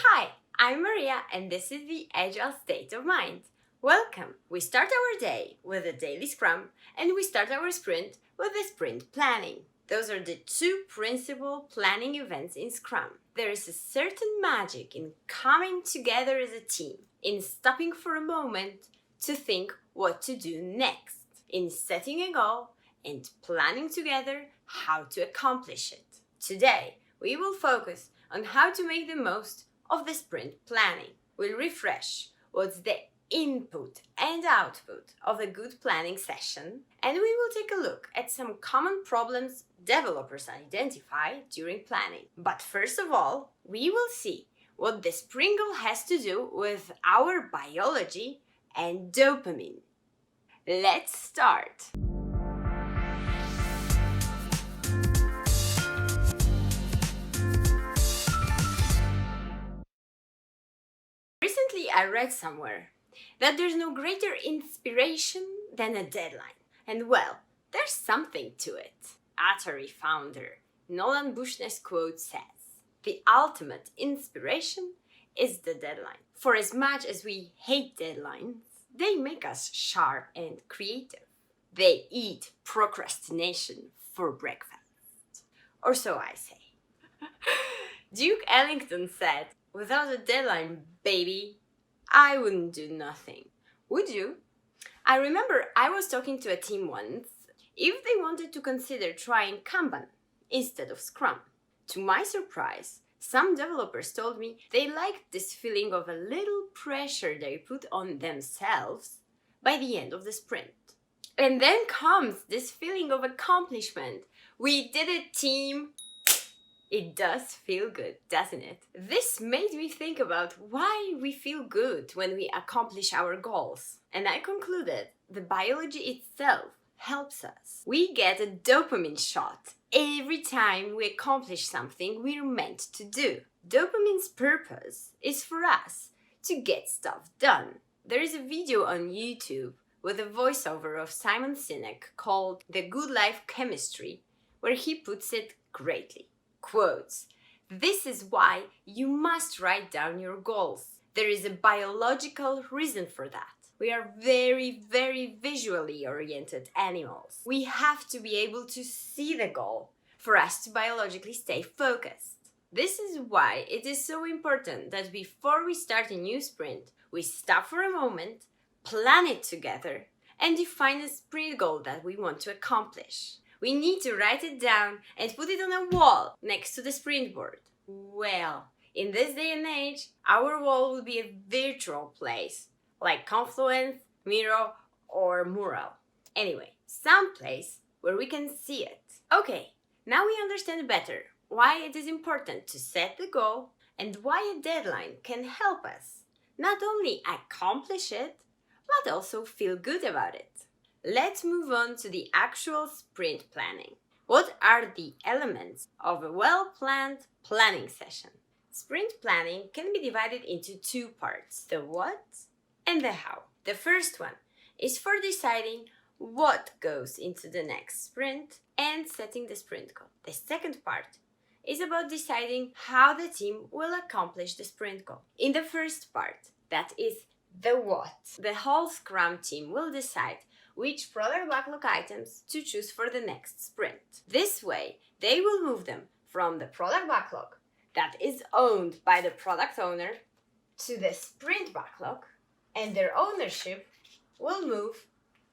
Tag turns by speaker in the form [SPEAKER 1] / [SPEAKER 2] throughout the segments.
[SPEAKER 1] Hi, I'm Maria and this is the Agile State of Mind. Welcome! We start our day with a daily scrum and we start our sprint with a sprint planning. Those are the two principal planning events in Scrum. There is a certain magic in coming together as a team, in stopping for a moment to think what to do next, in setting a goal and planning together how to accomplish it. Today, we will focus on how to make the most of the sprint planning. We'll refresh what's the input and output of a good planning session, and we will take a look at some common problems developers identify during planning. But first of all, we will see what the sprint goal has to do with our biology and dopamine. Let's start! Recently, I read somewhere that there's no greater inspiration than a deadline. And well, there's something to it. Atari founder Nolan Bushnell's quote says, "The ultimate inspiration is the deadline." For as much as we hate deadlines, they make us sharp and creative. They eat procrastination for breakfast. Or so I say. Duke Ellington said, "Without a deadline, baby, I wouldn't do nothing." Would you? I remember I was talking to a team once if they wanted to consider trying Kanban instead of Scrum. To my surprise, some developers told me they liked this feeling of a little pressure they put on themselves by the end of the sprint. And then comes this feeling of accomplishment. We did it, team! It does feel good, doesn't it? This made me think about why we feel good when we accomplish our goals. And I concluded the biology itself helps us. We get a dopamine shot every time we accomplish something we're meant to do. Dopamine's purpose is for us to get stuff done. There is a video on YouTube with a voiceover of Simon Sinek called The Good Life Chemistry, where he puts it greatly. Quotes, "This is why you must write down your goals. There is a biological reason for that. We are very, very visually oriented animals. We have to be able to see the goal for us to biologically stay focused. This is why it is so important that before we start a new sprint, we stop for a moment, plan it together, and define a sprint goal that we want to accomplish. We need to write it down and put it on a wall next to the sprint board." Well, in this day and age, our wall will be a virtual place, like Confluence, Miro, or Mural. Anyway, some place where we can see it. Okay, now we understand better why it is important to set the goal and why a deadline can help us not only accomplish it, but also feel good about it. Let's move on to the actual sprint planning. What are the elements of a well-planned planning session? Sprint planning can be divided into two parts, the what and the how. The first one is for deciding what goes into the next sprint and setting the sprint goal. The second part is about deciding how the team will accomplish the sprint goal. In the first part, that is the what, the whole Scrum team will decide which product backlog items to choose for the next sprint. This way, they will move them from the product backlog that is owned by the product owner to the sprint backlog, and their ownership will move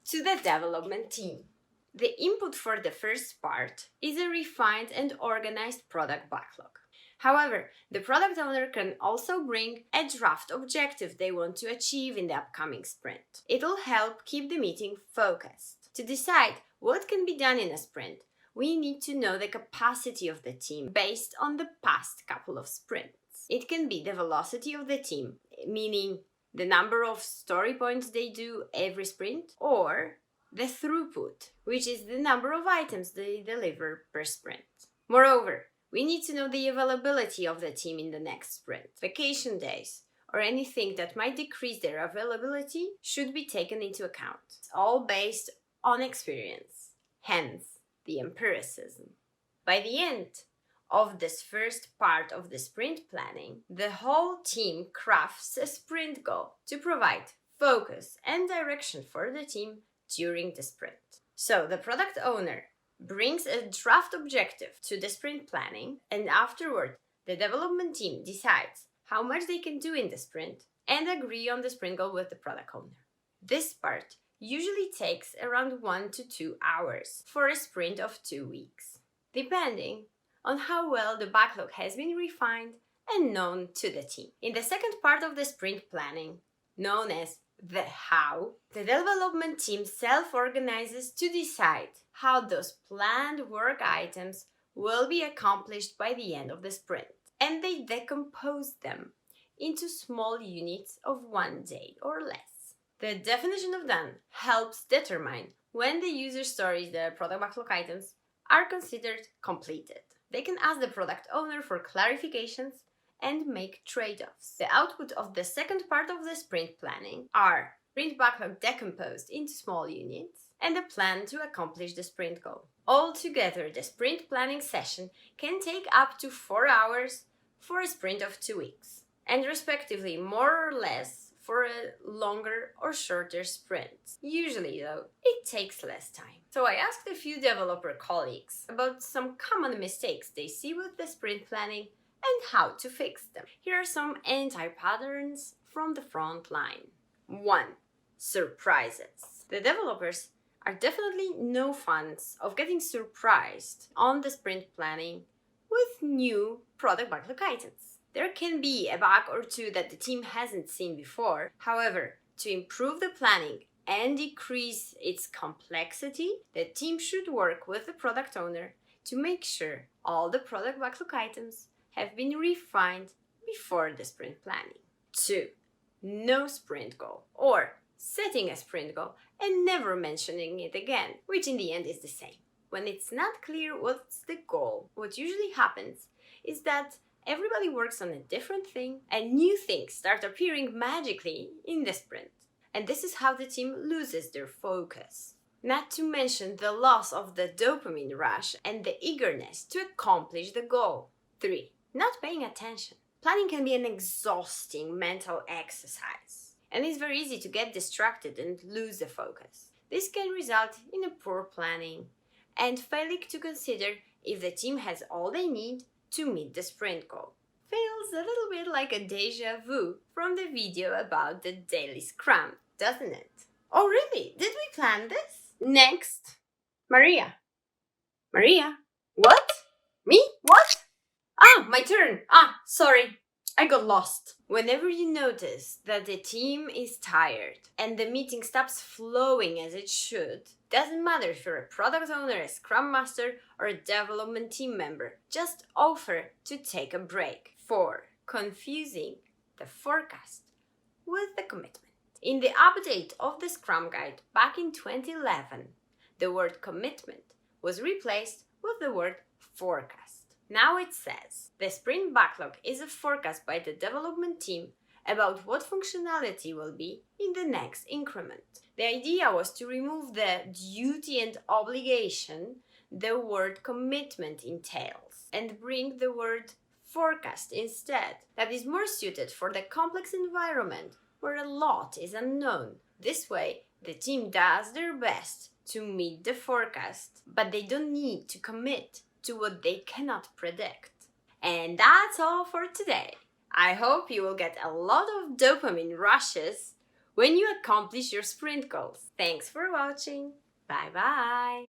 [SPEAKER 1] to the development team. The input for the first part is a refined and organized product backlog. However, the product owner can also bring a draft objective they want to achieve in the upcoming sprint. It'll help keep the meeting focused. To decide what can be done in a sprint, we need to know the capacity of the team based on the past couple of sprints. It can be the velocity of the team, meaning the number of story points they do every sprint, or the throughput, which is the number of items they deliver per sprint. Moreover, we need to know the availability of the team in the next sprint. Vacation days or anything that might decrease their availability should be taken into account. It's all based on experience, hence the empiricism. By the end of this first part of the sprint planning, the whole team crafts a sprint goal to provide focus and direction for the team during the sprint. So the product owner brings a draft objective to the sprint planning, and afterward, the development team decides how much they can do in the sprint and agree on the sprint goal with the product owner. This part usually takes around 1 to 2 hours for a sprint of 2 weeks, depending on how well the backlog has been refined and known to the team. In the second part of the sprint planning, known as the how, the development team self-organizes to decide how those planned work items will be accomplished by the end of the sprint, and they decompose them into small units of 1 day or less. The definition of done helps determine when the user stories, the product backlog items, are considered completed. They can ask the product owner for clarifications and make trade-offs. The output of the second part of the sprint planning are sprint backlog decomposed into small units and a plan to accomplish the sprint goal. Altogether, the sprint planning session can take up to 4 hours for a sprint of 2 weeks, and respectively more or less for a longer or shorter sprint. Usually, though, it takes less time. So I asked a few developer colleagues about some common mistakes they see with the sprint planning and how to fix them. Here are some anti-patterns from the front line. 1. Surprises. The developers are definitely no fans of getting surprised on the sprint planning with new product backlog items. There can be a bug or two that the team hasn't seen before. However, to improve the planning and decrease its complexity, the team should work with the product owner to make sure all the product backlog items have been refined before the sprint planning. 2. No sprint goal, or setting a sprint goal and never mentioning it again, which in the end is the same. When it's not clear what's the goal, what usually happens is that everybody works on a different thing and new things start appearing magically in the sprint. And this is how the team loses their focus. Not to mention the loss of the dopamine rush and the eagerness to accomplish the goal. 3. Not paying attention. Planning can be an exhausting mental exercise, and it's very easy to get distracted and lose the focus. This can result in a poor planning and failing to consider if the team has all they need to meet the sprint goal. Feels a little bit like a déjà vu from the video about the Daily Scrum, doesn't it? Oh really? Did we plan this? Next, Maria. Maria? What? Me? What? Ah, my turn. Sorry. I got lost. Whenever you notice that the team is tired and the meeting stops flowing as it should, doesn't matter if you're a product owner, a scrum master, or a development team member, just offer to take a break. 4. Confusing the forecast with the commitment. In the update of the Scrum Guide back in 2011, the word commitment was replaced with the word forecast. Now it says, the sprint backlog is a forecast by the development team about what functionality will be in the next increment. The idea was to remove the duty and obligation the word commitment entails and bring the word forecast instead. That is more suited for the complex environment where a lot is unknown. This way, the team does their best to meet the forecast, but they don't need to commit to what they cannot predict. And that's all for today. I hope you will get a lot of dopamine rushes when you accomplish your sprint goals. Thanks for watching. Bye bye.